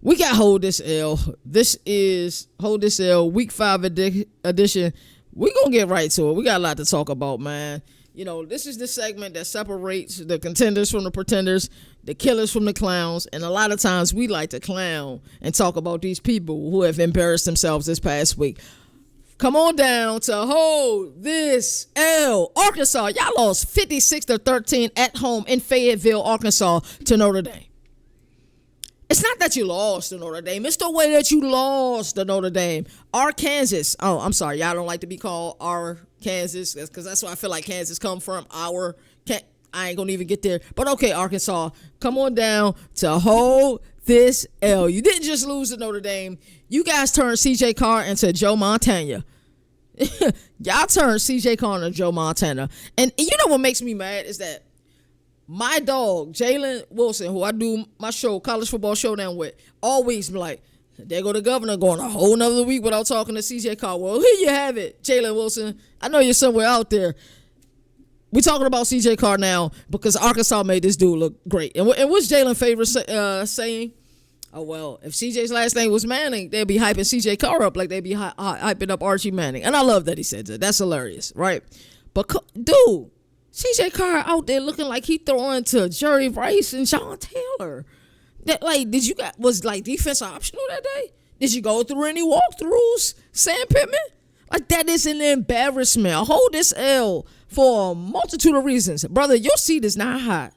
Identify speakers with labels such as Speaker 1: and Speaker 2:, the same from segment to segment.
Speaker 1: We got Hold This L. This is Hold This L week 5 edition. We're going to get right to it. We got a lot to talk about, man. You know, this is the segment that separates the contenders from the pretenders, the killers from the clowns, and a lot of times we like to clown and talk about these people who have embarrassed themselves this past week. Come on down to Hold This L. Arkansas, y'all lost 56-13 at home in Fayetteville, Arkansas to Notre Dame. It's not that you lost to Notre Dame. It's the way that you lost to Notre Dame. Arkansas. Oh, I'm sorry. Y'all don't like to be called Arkansas because that's where I feel like Kansas come from. I ain't going to even get there. But okay, Arkansas, come on down to Hold This L. You didn't just lose to Notre Dame. You guys turned C.J. Carr into Joe Montana. Y'all turned C.J. Carr into Joe Montana. And you know what makes me mad is that my dog, Jalen Wilson, who I do my show, College Football Showdown with, always be like, there go the governor going a whole nother week without talking to C.J. Carr. Well, here you have it, Jalen Wilson. I know you're somewhere out there. We're talking about C.J. Carr now because Arkansas made this dude look great. And what's Jalen's favorite saying? Oh, well, if C.J.'s last name was Manning, they'd be hyping C.J. Carr up like they'd be hyping up Archie Manning. And I love that he said that. That's hilarious, right? But, dude, C.J. Carr out there looking like he throwing to Jerry Rice and Sean Taylor. That was defense optional that day? Did you go through any walkthroughs, Sam Pittman? Like, that is an embarrassment. Hold this L for a multitude of reasons. Brother, your seat is not hot.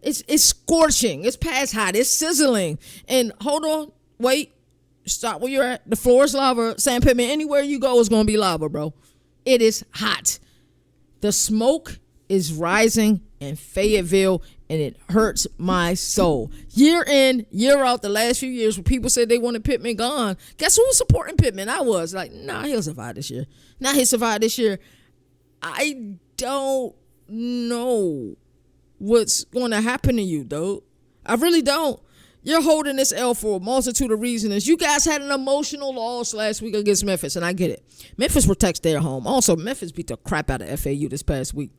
Speaker 1: It's scorching. It's past hot. It's sizzling. And hold on. Wait. Stop where you're at. The floor is lava. Sam Pittman, anywhere you go is going to be lava, bro. It is hot. The smoke is rising in Fayetteville, and it hurts my soul. Year in, year out, the last few years when people said they wanted Pittman gone, guess who was supporting Pittman? I was like, nah, he'll survive this year. I don't know what's going to happen to you, though. I really don't. You're holding this L for a multitude of reasons. You guys had an emotional loss last week against Memphis, and I get it. Memphis protects their home. Also, Memphis beat the crap out of FAU this past week.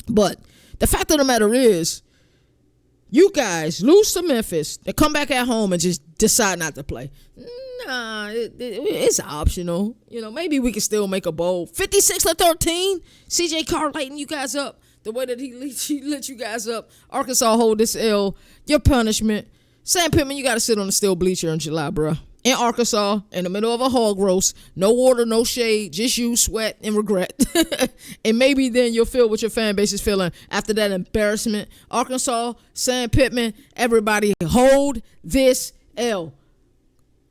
Speaker 1: But the fact of the matter is, you guys lose to Memphis, they come back at home and just decide not to play. Nah, it's optional. You know, maybe we can still make a bowl. 56-13, C.J. Carr lighting you guys up the way that he lit you guys up. Arkansas hold this L. Your punishment. Sam Pittman, you got to sit on the steel bleacher in July, bro. In Arkansas, in the middle of a hog roast, no water, no shade, just you, sweat, and regret. And maybe then you'll feel what your fan base is feeling after that embarrassment. Arkansas, Sam Pittman, everybody hold this L.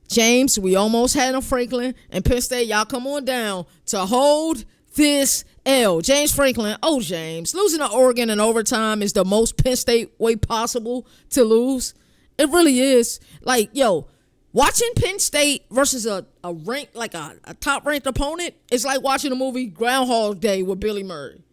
Speaker 1: James, we almost had him. Franklin and Penn State, y'all come on down to hold this L. James Franklin, James, losing to Oregon in overtime is the most Penn State way possible to lose. It really is. Like, yo, watching Penn State versus a ranked, like a top-ranked opponent is like watching a movie Groundhog Day with Billy Murray.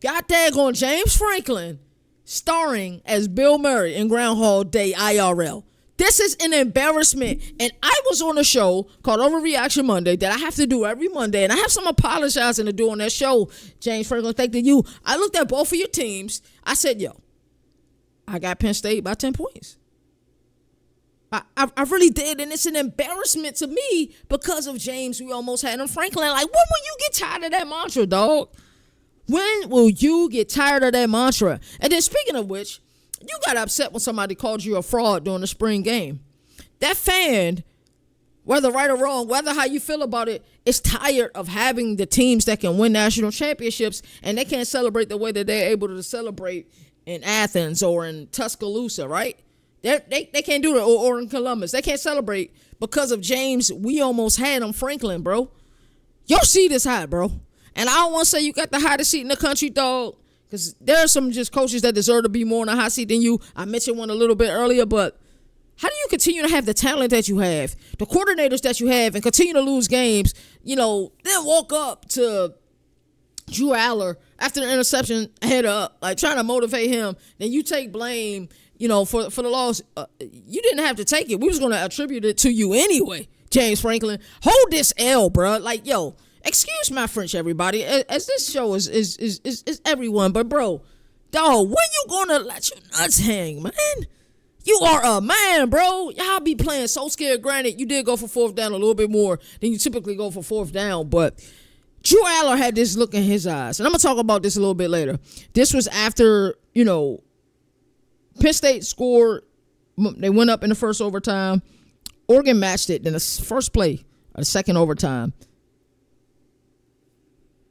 Speaker 1: God daggone James Franklin starring as Bill Murray in Groundhog Day IRL. This is an embarrassment. And I was on a show called Overreaction Monday that I have to do every Monday. And I have some apologizing to do on that show. James Franklin, thank you. I looked at both of your teams. I said, yo, I got Penn State by 10 points. I really did, and it's an embarrassment to me because of James. We almost had him. Franklin, like, when will you get tired of that mantra, dog? When will you get tired of that mantra? And then speaking of which, you got upset when somebody called you a fraud during the spring game. That fan, whether right or wrong, whether how you feel about it, is tired of having the teams that can win national championships, and they can't celebrate the way that they're able to celebrate in Athens or in Tuscaloosa, right? They can't do it, or in Columbus. They can't celebrate because of James. We almost had him, Franklin, bro. Your seat is hot, bro. And I don't want to say you got the hottest seat in the country, dog, because there are some just coaches that deserve to be more in a hot seat than you. I mentioned one a little bit earlier, but how do you continue to have the talent that you have, the coordinators that you have, and continue to lose games, then walk up to Drew Aller after the interception head up, like trying to motivate him, then you take blame, for the loss. You didn't have to take it. We was going to attribute it to you anyway, James Franklin. Hold this L, bro. Like, yo, excuse my French, everybody, as this show is everyone, but bro, dog, when you going to let your nuts hang, man? You are a man, bro. Y'all be playing so scared. Granted, you did go for fourth down a little bit more than you typically go for fourth down, but Drew Aller had this look in his eyes. And I'm going to talk about this a little bit later. This was after, Penn State scored. They went up in the first overtime. Oregon matched it. Then the first play of the second overtime.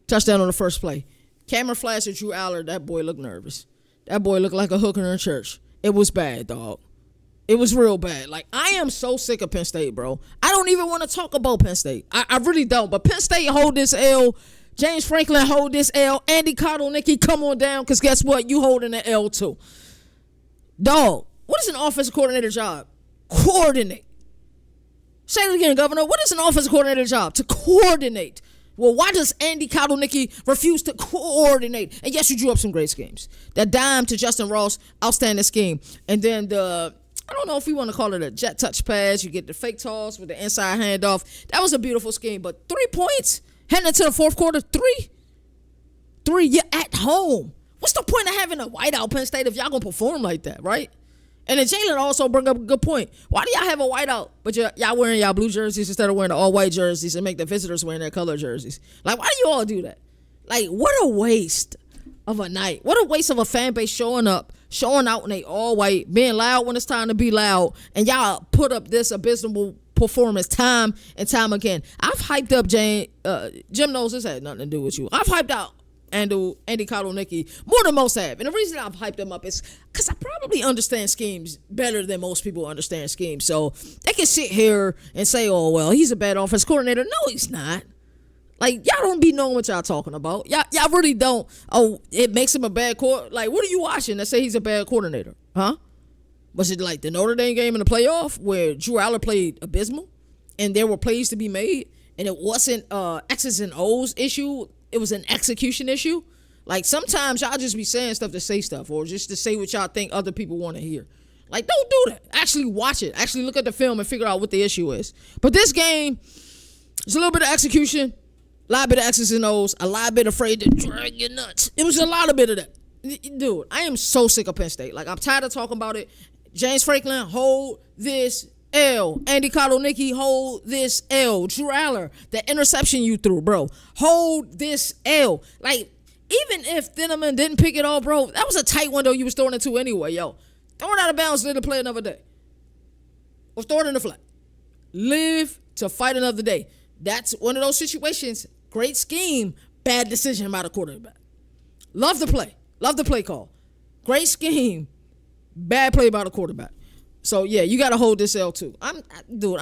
Speaker 1: Touchdown on the first play. Camera flash at Drew Aller. That boy looked nervous. That boy looked like a hooker in church. It was bad, dog. It was real bad. Like, I am so sick of Penn State, bro. I don't even want to talk about Penn State. I really don't. But Penn State hold this L. James Franklin hold this L. Andy Kotelnicki, come on down, because guess what? You holding the L too. Dog, what is an offensive coordinator job? Coordinate. Say it again, Governor. What is an offensive coordinator job? To coordinate. Well, why does Andy Kotelnicki refuse to coordinate? And yes, you drew up some great schemes. That dime to Justin Ross, outstanding scheme. And then I don't know if we want to call it a jet touch pass. You get the fake toss with the inside handoff. That was a beautiful scheme. But 3 points heading into the fourth quarter, three, you're at home. What's the point of having a whiteout Penn State if y'all going to perform like that, right? And then Jalen also bring up a good point. Why do y'all have a whiteout, but y'all wearing y'all blue jerseys instead of wearing the all-white jerseys and make the visitors wearing their color jerseys? Like, why do you all do that? Like, what a waste of a night. What a waste of a fan base showing up, showing out when they all-white, being loud when it's time to be loud, and y'all put up this abysmal performance time and time again. I've hyped up Jim knows this had nothing to do with you. I've hyped out Andy Kotelnicki more than most have. And the reason I've hyped him up is because I probably understand schemes better than most people understand schemes. So they can sit here and say, oh, well, he's a bad offense coordinator. No, he's not. Like, y'all don't be knowing what y'all talking about. Y'all really don't. Oh, it makes him a bad coordinator. Like, what are you watching that say he's a bad coordinator? Huh? Was it like the Notre Dame game in the playoff where Drew Aller played abysmal and there were plays to be made and it wasn't X's and O's issue? It was an execution issue. Like, sometimes y'all just be saying stuff to say stuff or just to say what y'all think other people want to hear. Like, don't do that. Actually watch it. Actually look at the film and figure out what the issue is. But this game, it's a little bit of execution, a lot bit of X's and O's, a lot bit afraid to drag your nuts. It was a lot of bit of that. Dude, I am so sick of Penn State. Like, I'm tired of talking about it. James Franklin, hold this L. Andy Kotelnicki, hold this L. Drew Aller, the interception you threw, bro. Hold this L. Like, even if Thieneman didn't pick it all, bro, that was a tight window you was throwing it to anyway, yo. Throw it out of bounds, live to play another day. Or throw it in the flat. Live to fight another day. That's one of those situations. Great scheme, bad decision by the quarterback. Love the play. Love the play call. Great scheme, bad play by the quarterback. So, yeah, you got to hold this L too. I'm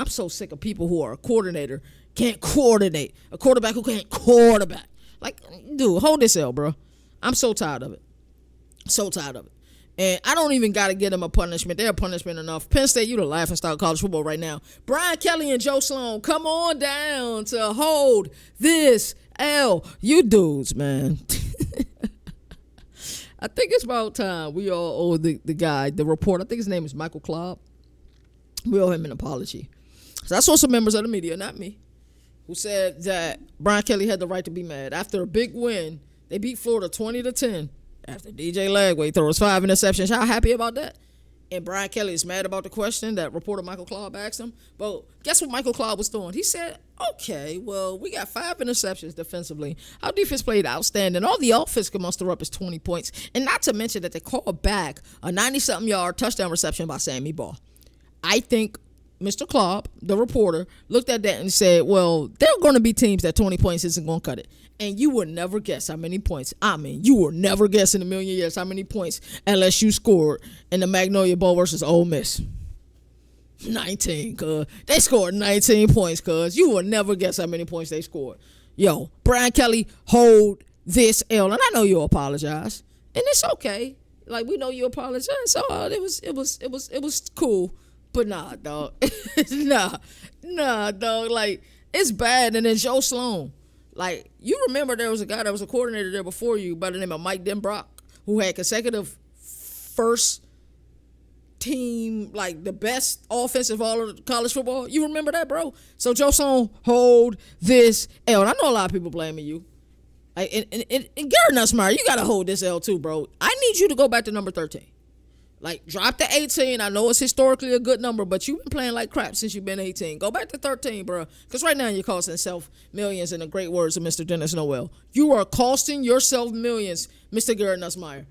Speaker 1: so sick of people who are a coordinator, can't coordinate. A quarterback who can't quarterback. Like, dude, hold this L, bro. I'm so tired of it. So tired of it. And I don't even got to get them a punishment. They're a punishment enough. Penn State, you the laughingstock of college football right now. Brian Kelly and Joe Sloan, come on down to hold this L. You dudes, man. I think it's about time we all owe the guy, the reporter, I think his name is Michael Claude. We owe him an apology. So I saw some members of the media, not me, who said that Brian Kelly had the right to be mad. After a big win, they beat Florida 20-10. After DJ Lagway throws 5 interceptions. Y'all happy about that? And Brian Kelly is mad about the question that reporter Michael Claude asked him. But guess what Michael Claude was doing? He said, okay, well, we got 5 interceptions defensively. Our defense played outstanding. All the offense could muster up is 20 points. And not to mention that they called back a 90-something yard touchdown reception by Sammy Ball. I think Mr. Claude, the reporter, looked at that and said, well, there are going to be teams that 20 points isn't going to cut it. And you would never guess how many points. I mean, you will never guess in a million years how many points LSU scored in the Magnolia Bowl versus Ole Miss. 19, cuz. They scored 19 points, cuz. You will never guess how many points they scored. Yo, Brian Kelly, hold this L. And I know you apologize. And it's okay. Like, we know you apologize. So it was cool. But nah, dog. nah, dog. Like, it's bad. And then Joe Sloan. Like, you remember there was a guy that was a coordinator there before you by the name of Mike Denbrock, who had consecutive first team, like the best offense of all of college football. You remember that, bro? So Joe Sloan, hold this L. And I know a lot of people blaming you. Like, and Gary Nussmeier, you got to hold this L too, bro. I need you to go back to number 13. Like, drop the 18. I know it's historically a good number, but you've been playing like crap since you've been 18. Go back to 13, bro. Because right now you're costing yourself millions, in the great words of Mr. Dennis Noel. You are costing yourself millions, Mr. Garrett Nussmeier.